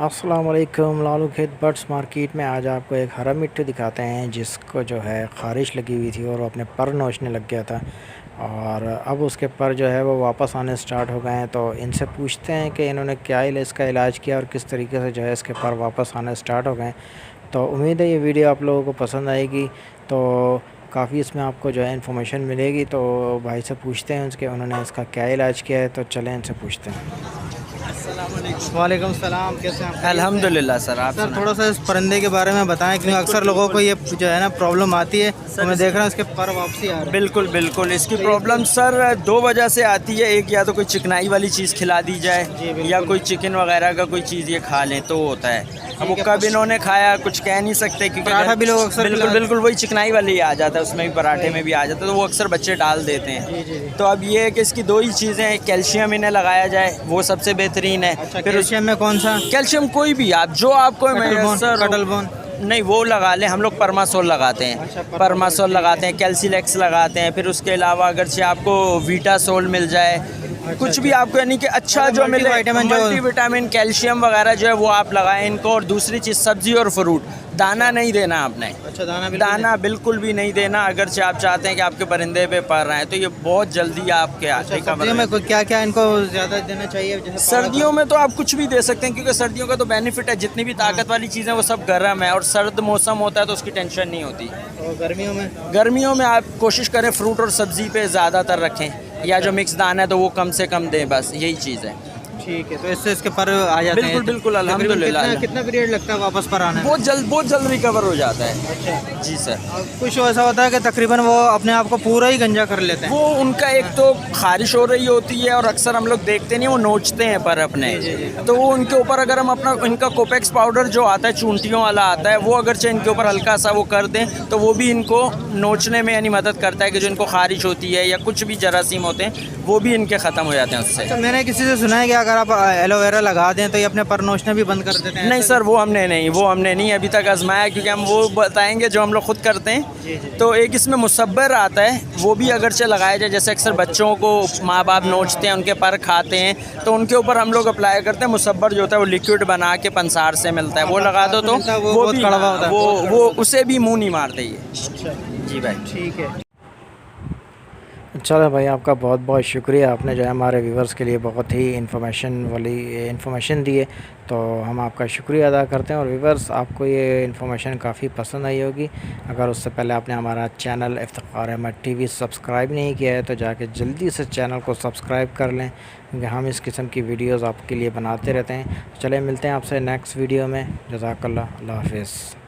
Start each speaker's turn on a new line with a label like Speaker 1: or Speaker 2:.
Speaker 1: अस्सलाम वालेकुम। लालू खेत बर्ड्स मार्केट में आज आपको एक हरा मिट्टू दिखाते हैं जिसको जो है ख़ारिश लगी हुई थी और वो अपने पर नोचने लग गया था और अब उसके पर जो है वो वापस आने स्टार्ट हो गए हैं। तो इनसे पूछते हैं कि इन्होंने क्या इसका इलाज किया और किस तरीके से जो है इसके पर वापस आने स्टार्ट हो गए। तो उम्मीद है ये वीडियो आप लोगों को पसंद आएगी, तो काफ़ी इसमें आपको जो है इन्फॉर्मेशन मिलेगी। तो भाई से पूछते हैं उसके उन्होंने इसका क्या इलाज किया है, तो चलें इनसे पूछते हैं।
Speaker 2: वालेकुम सलाम, कैसे हैं आप?
Speaker 3: अल्हम्दुलिल्लाह सर। आप
Speaker 2: सर थोड़ा सा इस परिंदे के बारे में बताएं, क्योंकि अक्सर लोगों को ये जो है ना प्रॉब्लम आती है, तो मैं देख रहा हूँ इसके पर वापसी आ रहा है।
Speaker 3: बिल्कुल बिल्कुल, इसकी प्रॉब्लम सर दो वजह से आती है। एक, या तो कोई चिकनाई वाली चीज़ खिला दी जाए या कोई चिकन वगैरह का कोई चीज़ ये खा लें तो होता है। अब वो कब इन्होंने खाया कुछ कह नहीं सकते, क्योंकि
Speaker 2: पराठा भी लोग अक्सर
Speaker 3: बिल्कुल बिल्कुल वही चिकनाई वाली ही आ जाता है, उसमें भी पराठे में भी आ जाता है, तो वो अक्सर बच्चे डाल देते हैं। तो अब ये है कि इसकी दो ही चीज़ें, कैल्शियम इन्हें लगाया जाए वो सबसे बेहतरीन है।
Speaker 2: अच्छा, कैल्शियम में कौन सा?
Speaker 3: कैल्शियम कोई भी आप जो आपको
Speaker 2: कटल बोन
Speaker 3: नहीं वो लगा लें, हम लोग परमासोल लगाते हैं।
Speaker 2: अच्छा,
Speaker 3: परमासोल लगाते हैं, कैल्सिलेक्स लगाते हैं। फिर उसके अलावा अगर से आपको वीटासोल मिल जाए, कुछ भी आपको यानी कि अच्छा जो मिले, मल्टीविटामिन कैल्शियम वगैरह जो है वो आप लगाएं इनको। और दूसरी चीज़ सब्जी और फ्रूट, दाना नहीं देना आपने।
Speaker 2: अच्छा,
Speaker 3: दाना बिल्कुल भी नहीं देना। अगर से आप चाहते हैं कि आपके परिंदे पे पड़ रहे हैं तो ये बहुत जल्दी आपके
Speaker 2: सर्दियों में क्या क्या इनको ज़्यादा देना चाहिए?
Speaker 3: सर्दियों में तो आप कुछ भी दे सकते हैं, क्योंकि सर्दियों का तो बेनिफिट है, जितनी भी ताकत वाली चीज़ें वो सब गर्म है और सर्द मौसम होता है तो उसकी टेंशन नहीं होती।
Speaker 2: और गर्मियों में
Speaker 3: आप कोशिश करें फ्रूट और सब्जी पे ज़्यादातर रखें, या जो मिक्स दाना है तो वो कम से कम दें, बस यही चीज़ है।
Speaker 2: ठीक है, तो इससे इसके पर आ जाते हैं?
Speaker 3: बिल्कुल अल्हम्दुलिल्लाह।
Speaker 2: कितना पीरियड लगता है वापस पर आने?
Speaker 3: बहुत जल्द रिकवर हो जाता है।
Speaker 2: अच्छा
Speaker 3: जी सर।
Speaker 2: कुछ ऐसा होता है कि तकरीबन वो अपने आप को पूरा ही गंजा कर लेते हैं?
Speaker 3: वो उनका एक तो खारिश हो रही होती है और अक्सर हम लोग देखते नहीं वो नोचते हैं पर अपने, तो वो उनके ऊपर अगर हम अपना इनका कोपेक्स पाउडर जो आता है चूंटियों वाला आता है, वो अगर से इनके ऊपर हल्का सा वो कर दें तो वो भी इनको नोचने में यानी मदद करता है कि जो इनको खारिश होती है या कुछ भी जरासीम होते हैं वो भी इनके ख़त्म हो जाते हैं उससे।
Speaker 2: तो मैंने किसी से सुना है कि अगर आप एलोवेरा लगा दें तो ये अपने पर नोचना भी बंद कर देते हैं?
Speaker 3: नहीं सर, वो हमने नहीं अभी तक आजमाया, क्योंकि हम वो बताएंगे जो हम लोग खुद करते हैं। तो एक इसमें मुसब्बर आता है, वो भी अगर से लगाया जाए, जैसे अक्सर बच्चों को माँ बाप नोचते हैं, उनके पर खाते हैं, तो उनके ऊपर हम लोग अप्लाई करते हैं। मुसब्बर जो होता है वो लिक्विड बना के पंसार से मिलता है, वो लगा दो तो वो भी कड़वा होता है, वो उसे भी मुँह नहीं मारते ये। जी भाई
Speaker 2: ठीक है।
Speaker 1: चलो भाई, आपका बहुत बहुत शुक्रिया। आपने जो है हमारे व्यूवर्स के लिए बहुत ही इन्फॉर्मेशन दी है, तो हम आपका शुक्रिया अदा करते हैं। और व्यूवर्स, आपको ये इन्फॉर्मेशन काफ़ी पसंद आई होगी। अगर उससे पहले आपने हमारा channel Iftikhar Ahmed TV subscribe नहीं किया है तो जाके जल्दी से चैनल को सब्सक्राइब कर लें, क्योंकि हम इस किस्म की वीडियोज़ आपके लिए बनाते रहते हैं। चले मिलते हैं आपसे नेक्स्ट वीडियो में। जज़ाकल्लाह, अल्लाह हाफ़िज़।